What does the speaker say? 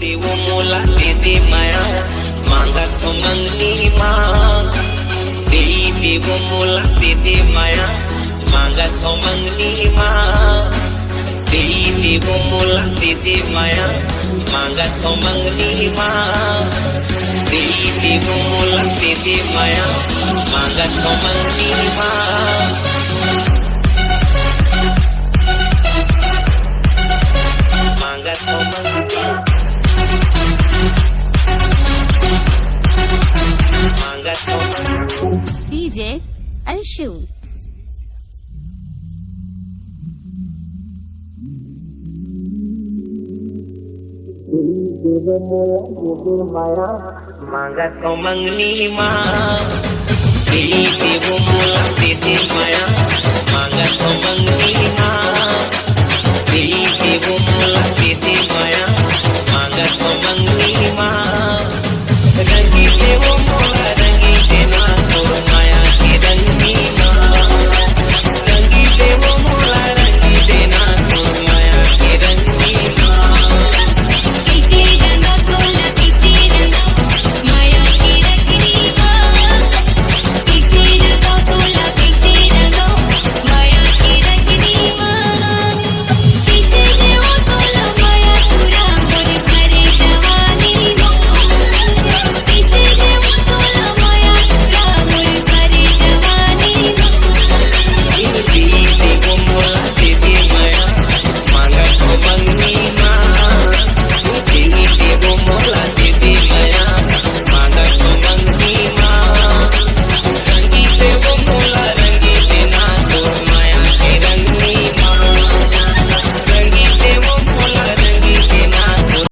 देव मोला दे दे माया मांगा तो मंगनी माँ देव मोला दे दे माया मांगा तो मंगनी माँ देव मोला दे दे माया मांगा तो मंगनी माँ देव मोला दे दे माया मांगा तो मंगनी माँ मांगा तो मंगनी मांगा तो मंगनी DJ Anshu. देव मोला दे दे माया मांगा तो मंगनी माँ देव मोला दे दे माया मांगा तो मंगनी माँ देव मोला